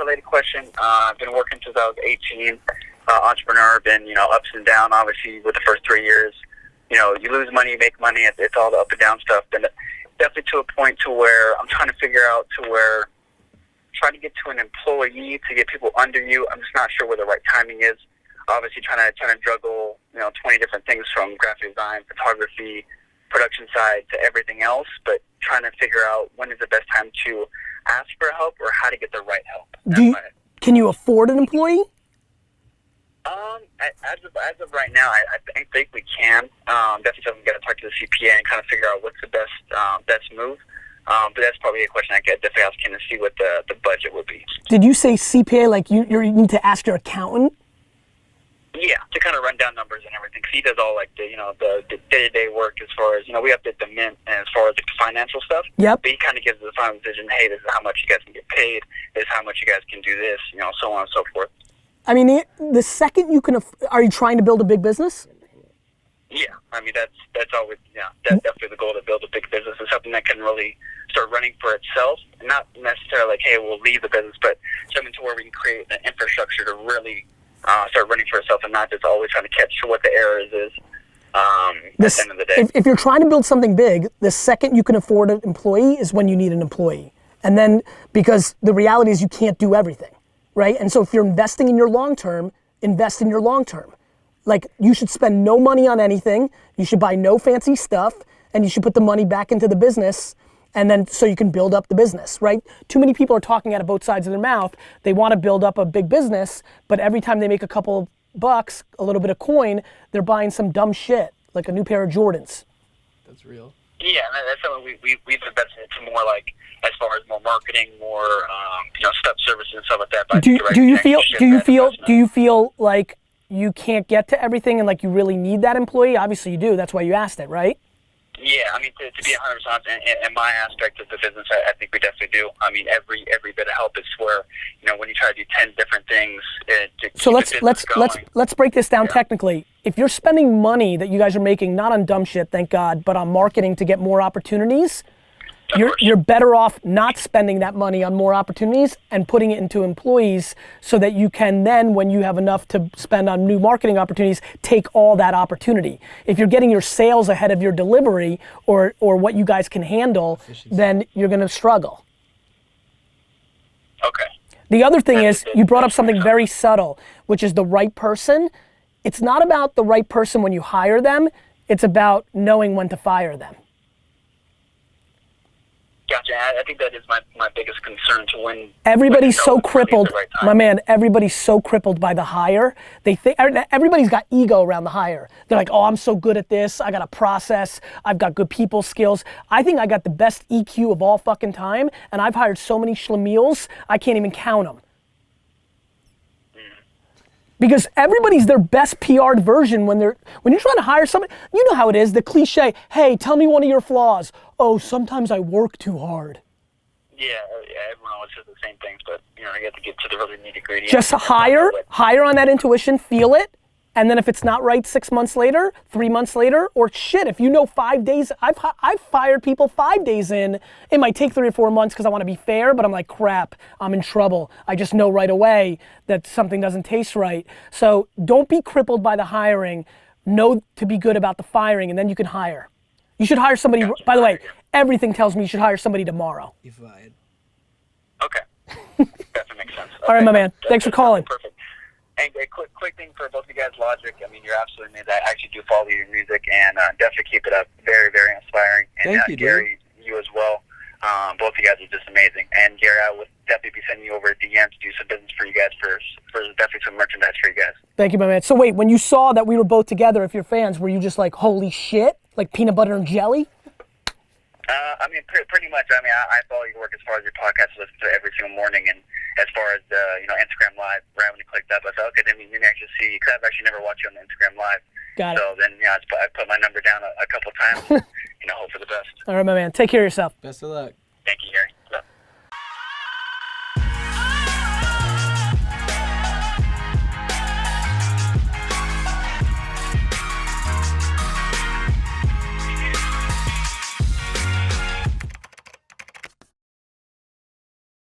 related question. I've been working since I was 18. Entrepreneur, been, ups and down, obviously, with the first 3 years. You lose money, you make money. It's all the up and down stuff. And definitely to a point to where I'm trying to figure out to where trying to get to an employee to get people under you. I'm just not sure where the right timing is. Obviously, trying to juggle, 20 different things from graphic design, photography, production side to everything else, but trying to figure out when is the best time to ask for help or how to get the right help. Can you afford an employee? As of right now, I think we can. Definitely something we got to talk to the CPA and kind of figure out what's the best move. But that's probably a question I could definitely ask him to see what the budget would be. Did you say CPA like you need to ask your accountant? Yeah, to kind of run down numbers and everything. Cause he does all like the day-to-day work as far as, we have the mint and as far as the financial stuff. Yep. But he kind of gives the final decision, hey, this is how much you guys can get paid, this is how much you guys can do this, so on and so forth. I mean, the second you can, are you trying to build a big business? Yeah, I mean, that's always, that's definitely the goal, to build a big business. It's something that can really start running for itself. Not necessarily like, hey, we'll leave the business, but something to where we can create the infrastructure to really start running for itself and not just always trying to catch what the errors is at the end of the day. If you're trying to build something big, the second you can afford an employee is when you need an employee. And then, because the reality is you can't do everything, right? And so if you're investing in your long-term, invest in your long-term. Like, you should spend no money on anything, you should buy no fancy stuff, and you should put the money back into the business, and then so you can build up the business, right? Too many people are talking out of both sides of their mouth. They want to build up a big business, but every time they make a couple bucks, a little bit of coin, they're buying some dumb shit, like a new pair of Jordans. That's real. Yeah, that's something we've invested into more, like, as far as more marketing, more step services and stuff like that. But Do you feel like you can't get to everything and like you really need that employee? Obviously you do. That's why you asked it, right? Yeah, I mean, to be 100% honest, in my aspect of the business, I think we definitely do. I mean, every bit of help is where, when you try to do 10 different things So let's break this down technically. If you're spending money that you guys are making, not on dumb shit, thank God, but on marketing to get more opportunities, you're better off not spending that money on more opportunities and putting it into employees so that you can then, when you have enough to spend on new marketing opportunities, take all that opportunity. If you're getting your sales ahead of your delivery or what you guys can handle, then you're gonna struggle. Okay. The other thing is, you brought up something very subtle, which is the right person. It's not about the right person when you hire them, it's about knowing when to fire them. Gotcha. I think that is my biggest concern to when everybody's so crippled, my man, everybody's so crippled by the hire. They think everybody's got ego around the hire. They're like, oh, I'm so good at this. I got a process. I've got good people skills. I think I got the best EQ of all fucking time, and I've hired so many schlemiels, I can't even count them. Because everybody's their best PR'd version when you're trying to hire somebody. You know how it is, the cliche, hey, tell me one of your flaws. Oh, sometimes I work too hard. Yeah, everyone always says the same things, but you have to get to the really nitty-gritty. Just hire on that intuition, feel it, and then if it's not right 6 months later, 3 months later, or shit, if you know 5 days, I've fired people 5 days in. It might take 3 or 4 months because I want to be fair, but I'm like, crap, I'm in trouble. I just know right away that something doesn't taste right. So don't be crippled by the hiring. Know to be good about the firing, and then you can hire. You should hire somebody, by the way, everything tells me you should hire somebody tomorrow. You fired. Okay. That makes sense. All right, my man. Thanks for calling. Perfect. And a quick thing for both of you guys, Logic. I mean, you're absolutely amazing. I actually do follow your music, and definitely keep it up. Very, very inspiring. And thank you, Gary, you as well. Both of you guys are just amazing. And Gary, I would definitely be sending you over a DM to do some business for you guys for definitely some merchandise for you guys. Thank you, my man. So wait, when you saw that we were both together, if you're fans, were you just like, holy shit? Like peanut butter and jelly? I mean, pretty much. I mean, I follow your work as far as your podcast. I listen to it every single morning, and as far as Instagram Live, right when you clicked up, I thought, okay, then you can actually see, because I've actually never watched you on the Instagram Live. Got it. So then, I put my number down a couple times. Hope for the best. All right, my man. Take care of yourself. Best of luck.